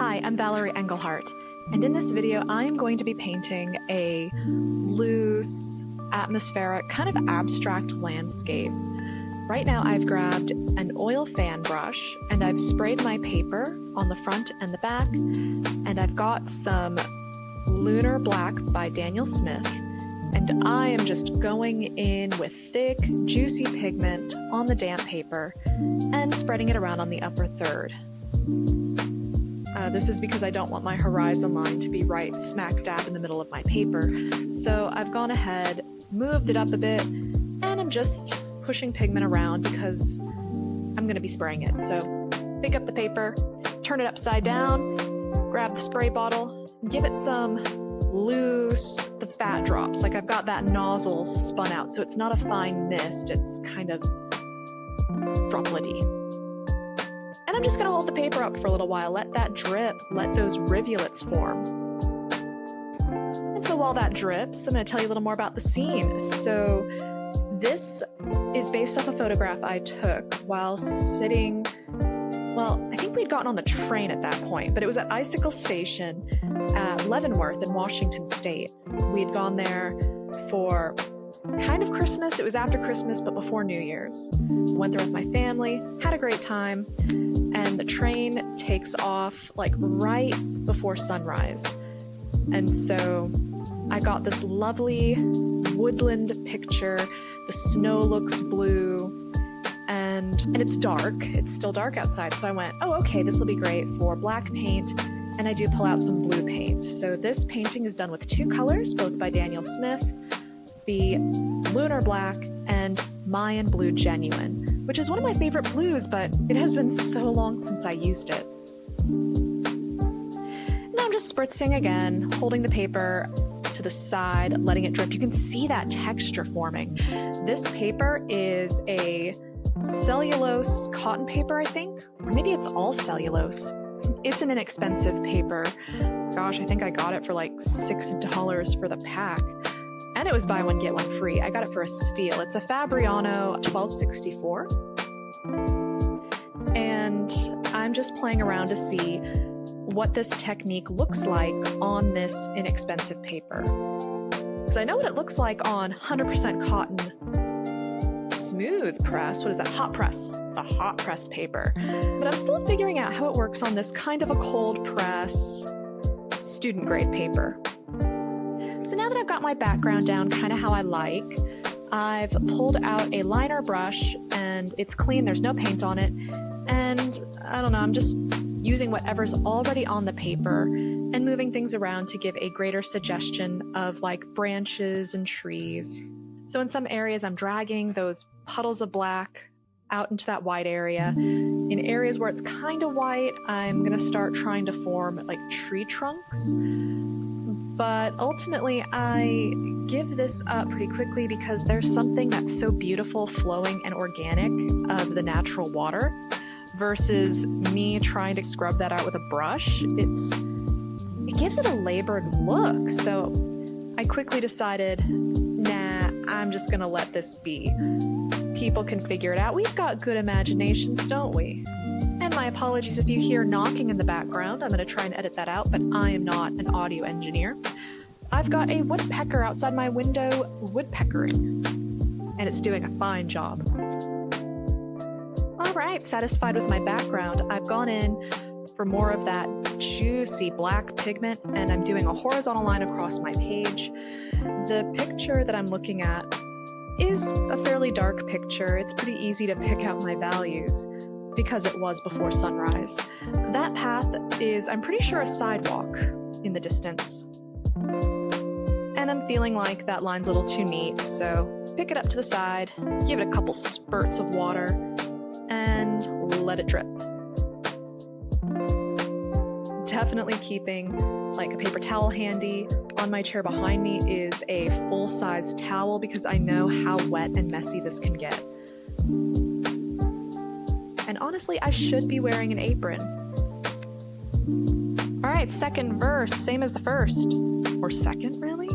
Hi, I'm Valerie Engelhart, and in this video I am going to be painting a loose, atmospheric, kind of abstract landscape. Right now I've grabbed an oil fan brush and I've sprayed my paper on the front and the back, and I've got some Lunar Black by Daniel Smith, and I am just going in with thick, juicy pigment on the damp paper and spreading it around on the upper third. This is because I don't want my horizon line to be right smack dab in the middle of my paper. So I've gone ahead, moved it up a bit, and I'm just pushing pigment around because I'm going to be spraying it. So pick up the paper, turn it upside down, grab the spray bottle, give it some loose, the fat drops. Like I've got that nozzle spun out, so it's not a fine mist, it's kind of dropletty. And I'm just going to hold the paper up for a little while, let that drip, let those rivulets form. And so while that drips, I'm going to tell you a little more about the scene. So this is based off a photograph I took while sitting, well, I think we'd gotten on the train at that point, but it was at Icicle Station at Leavenworth in Washington State. We had gone there for kind of Christmas. It was after Christmas, but before New Year's. Went there with my family, had a great time, and the train takes off like right before sunrise. And so I got this lovely woodland picture. The snow looks blue, and it's dark. It's still dark outside. So I went, oh, okay, this will be great for black paint. And I do pull out some blue paint. So this painting is done with two colors, both by Daniel Smith, the Lunar Black and Mayan Blue Genuine, which is one of my favorite blues, but it has been so long since I used it. Now I'm just spritzing again, holding the paper to the side, letting it drip. You can see that texture forming. This paper is a cellulose cotton paper, I think, or maybe it's all cellulose. It's an inexpensive paper. Gosh, I think I got it for like $6 for the pack. And it was buy one, get one free. I got it for a steal. It's a Fabriano 1264. And I'm just playing around to see what this technique looks like on this inexpensive paper. Because I know what it looks like on 100% cotton smooth press. What is that? Hot press. The hot press paper. But I'm still figuring out how it works on this kind of a cold press student grade paper. So now that I've got my background down kind of how I like, I've pulled out a liner brush and it's clean, there's no paint on it, and I don't know, I'm just using whatever's already on the paper and moving things around to give a greater suggestion of like branches and trees. So in some areas I'm dragging those puddles of black out into that white area. In areas where it's kind of white, I'm gonna start trying to form like tree trunks. But ultimately, I give this up pretty quickly because there's something that's so beautiful, flowing, and organic of the natural water versus me trying to scrub that out with a brush. It gives it a labored look. So I quickly decided, nah, I'm just gonna let this be. People can figure it out. We've got good imaginations, don't we? And my apologies if you hear knocking in the background. I'm going to try and edit that out, but I am not an audio engineer. I've got a woodpecker outside my window woodpeckering, and it's doing a fine job. All right, satisfied with my background, I've gone in for more of that juicy black pigment, and I'm doing a horizontal line across my page. The picture that I'm looking at is a fairly dark picture. It's pretty easy to pick out my values because it was before sunrise. That path is, I'm pretty sure, a sidewalk in the distance. And I'm feeling like that line's a little too neat, so pick it up to the side, give it a couple spurts of water, and let it drip. Definitely keeping like a paper towel handy. On my chair behind me is a full-size towel because I know how wet and messy this can get. And honestly, I should be wearing an apron. All right, second verse, same as the first. Or second, really?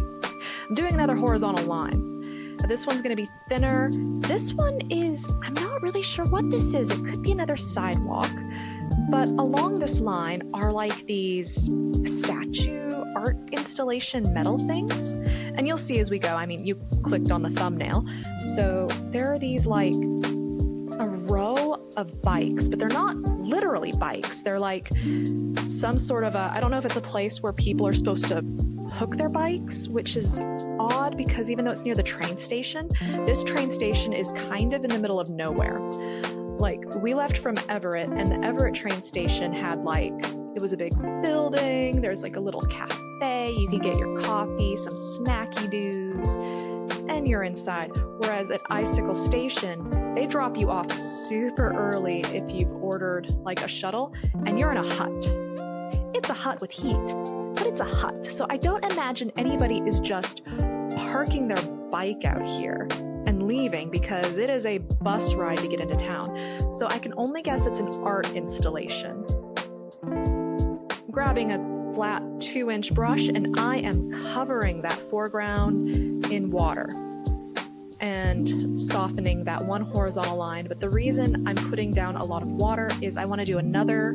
I'm doing another horizontal line. This one's gonna be thinner. This one is, I'm not really sure what this is. It could be another sidewalk. But along this line are like these statue art installation metal things. And you'll see as we go, I mean, you clicked on the thumbnail. So there are these like a row of bikes, but they're not literally bikes. They're like some sort of I don't know if it's a place where people are supposed to hook their bikes, which is odd because even though it's near the train station, this train station is kind of in the middle of nowhere. Like, we left from Everett, and the Everett train station had like, it was a big building, there's like a little cafe, you can get your coffee, some snacky doos, and you're inside. Whereas at Icicle Station, they drop you off super early if you've ordered like a shuttle, and you're in a hut. It's a hut with heat, but it's a hut. So I don't imagine anybody is just parking their bike out here and leaving, because it is a bus ride to get into town. So I can only guess it's an art installation. I'm grabbing a flat 2-inch brush, and I am covering that foreground in water and softening that one horizontal line. But the reason I'm putting down a lot of water is I want to do another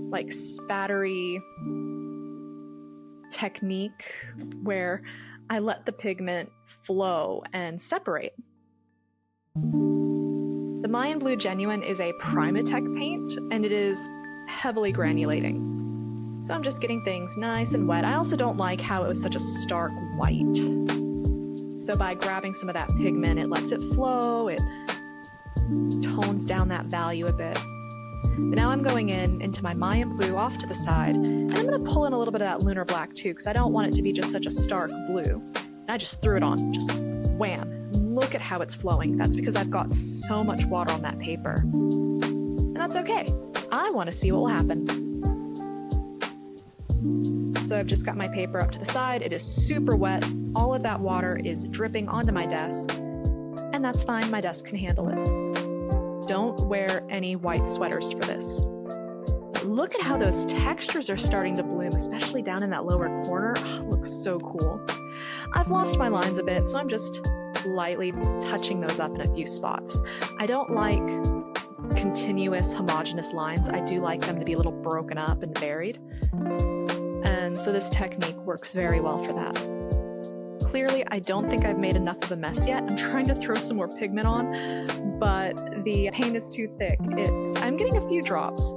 like spattery technique where I let the pigment flow and separate. The Mayan Blue Genuine is a Primatech paint, and it is heavily granulating. So I'm just getting things nice and wet. I also don't like how it was such a stark white. So by grabbing some of that pigment, it lets it flow, it tones down that value a bit. But now I'm going into my Mayan Blue off to the side, and I'm going to pull in a little bit of that Lunar Black too, because I don't want it to be just such a stark blue. And I just threw it on, just wham. Look at how it's flowing. That's because I've got so much water on that paper. And that's okay. I want to see what will happen. So I've just got my paper up to the side. It is super wet. All of that water is dripping onto my desk, and that's fine. My desk can handle it. Don't wear any white sweaters for this. But look at how those textures are starting to bloom, especially down in that lower corner. Oh, it looks so cool. I've lost my lines a bit, so I'm just lightly touching those up in a few spots. I don't like continuous homogeneous lines. I do like them to be a little broken up and varied. And so this technique works very well for that. Clearly, I don't think I've made enough of a mess yet. I'm trying to throw some more pigment on, but the paint is too thick. I'm getting a few drops,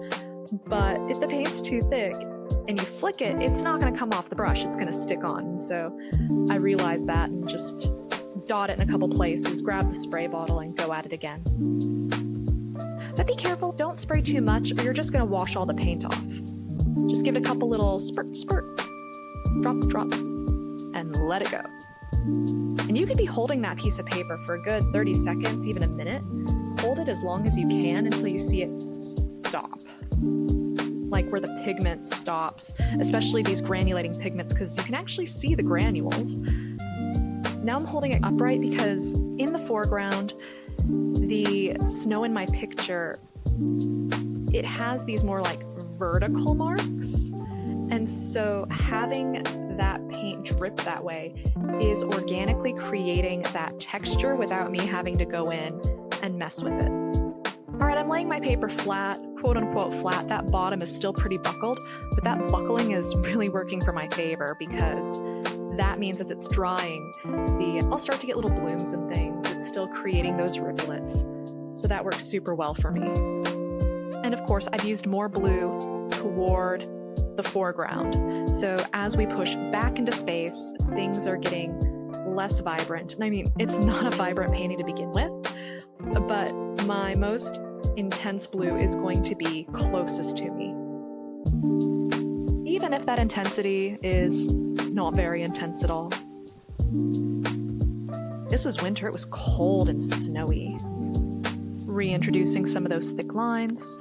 but if the paint's too thick and you flick it, it's not going to come off the brush. It's going to stick on. And so I realized that and just dot it in a couple places, grab the spray bottle, and go at it again. But be careful, don't spray too much or you're just going to wash all the paint off. Just give it a couple little spurt, drop, drop, and let it go. And you could be holding that piece of paper for a good 30 seconds, even a minute. Hold it as long as you can until you see it stop. Like where the pigment stops, especially these granulating pigments, because you can actually see the granules. Now I'm holding it upright because in the foreground, the snow in my picture, it has these more like vertical marks. And so having that paint drip that way is organically creating that texture without me having to go in and mess with it. All right, I'm laying my paper flat, quote unquote flat. That bottom is still pretty buckled, but that buckling is really working for my favor because that means as it's drying, I'll start to get little blooms and things. It's still creating those rivulets. So that works super well for me. And of course, I've used more blue toward the foreground. So as we push back into space, things are getting less vibrant. And I mean, it's not a vibrant painting to begin with, but my most intense blue is going to be closest to me. Even if that intensity is not very intense at all. This was winter, it was cold and snowy. Reintroducing some of those thick lines.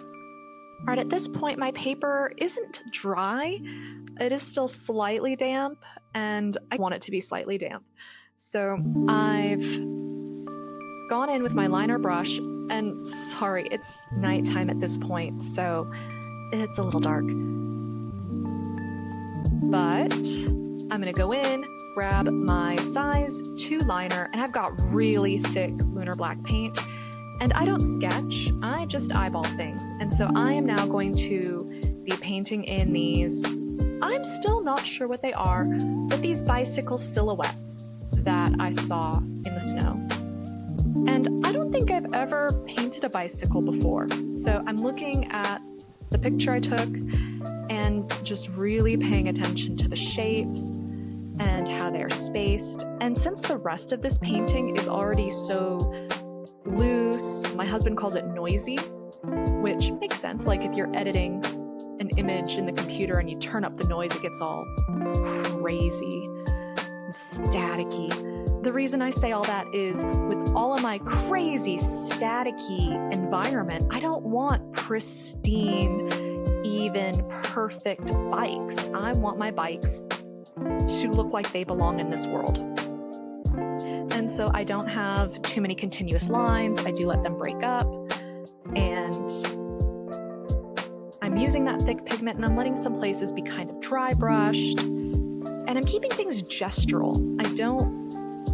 All right, at this point, my paper isn't dry. It is still slightly damp, and I want it to be slightly damp. So I've gone in with my liner brush, and sorry, it's nighttime at this point, so it's a little dark. But I'm gonna go in, grab my size 2 liner, and I've got really thick Lunar Black paint, And I don't sketch, I just eyeball things. And so I am now going to be painting in these, I'm still not sure what they are, but these bicycle silhouettes that I saw in the snow. And I don't think I've ever painted a bicycle before. So I'm looking at the picture I took and just really paying attention to the shapes and how they're spaced. And since the rest of this painting is already so loose, my husband calls it noisy, which makes sense. Like if you're editing an image in the computer and you turn up the noise, it gets all crazy and staticky. The reason I say all that is with all of my crazy staticky environment, I don't want pristine, even perfect bikes. I want my bikes to look like they belong in this world. And so I don't have too many continuous lines. I do let them break up. And I'm using that thick pigment and I'm letting some places be kind of dry brushed. And I'm keeping things gestural. I don't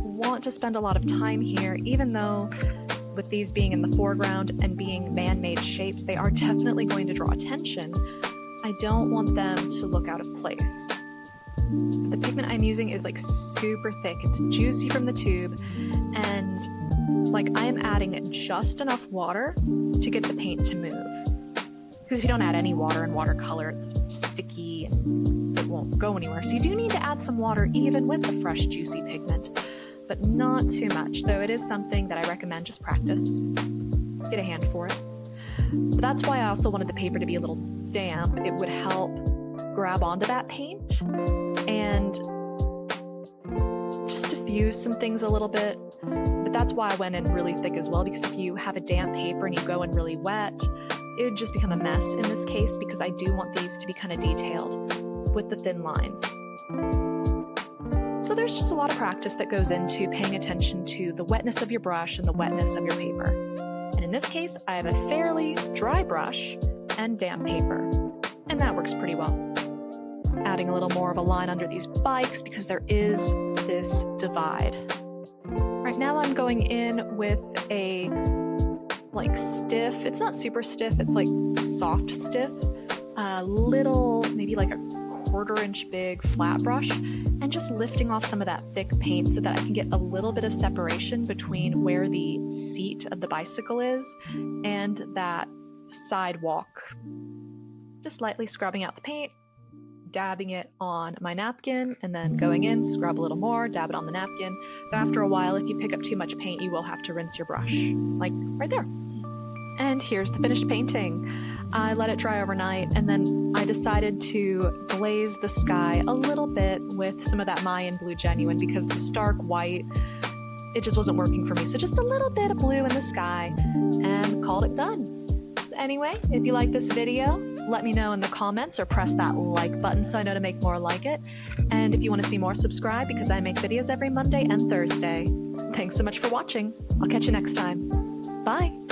want to spend a lot of time here, even though with these being in the foreground and being man-made shapes, they are definitely going to draw attention. I don't want them to look out of place. The pigment I'm using is like super thick. It's juicy from the tube, and like I am adding just enough water to get the paint to move. Because if you don't add any water in watercolor, it's sticky and it won't go anywhere. So you do need to add some water even with the fresh juicy pigment, but not too much, though it is something that I recommend just practice. Get a hand for it. But that's why I also wanted the paper to be a little damp. It would help grab onto that paint and just diffuse some things a little bit. But that's why I went in really thick as well, because if you have a damp paper and you go in really wet, it would just become a mess in this case, because I do want these to be kind of detailed with the thin lines. So there's just a lot of practice that goes into paying attention to the wetness of your brush and the wetness of your paper. And in this case, I have a fairly dry brush and damp paper, and that works pretty well. Adding a little more of a line under these bikes because there is this divide. Right now I'm going in with a like stiff, it's not super stiff, it's like soft stiff, little, maybe like a 1/4 inch big flat brush, and just lifting off some of that thick paint so that I can get a little bit of separation between where the seat of the bicycle is and that sidewalk. Just lightly scrubbing out the paint, dabbing it on my napkin, and then going in, scrub a little more, dab it on the napkin. But after a while, if you pick up too much paint, you will have to rinse your brush, like right there. And here's the finished painting. I let it dry overnight, and then I decided to glaze the sky a little bit with some of that Mayan Blue Genuine, because the stark white, it just wasn't working for me. So just a little bit of blue in the sky, and called it done. So anyway, if you like this video, let me know in the comments or press that like button so I know to make more like it. And if you want to see more, subscribe, because I make videos every Monday and Thursday. Thanks so much for watching. I'll catch you next time. Bye.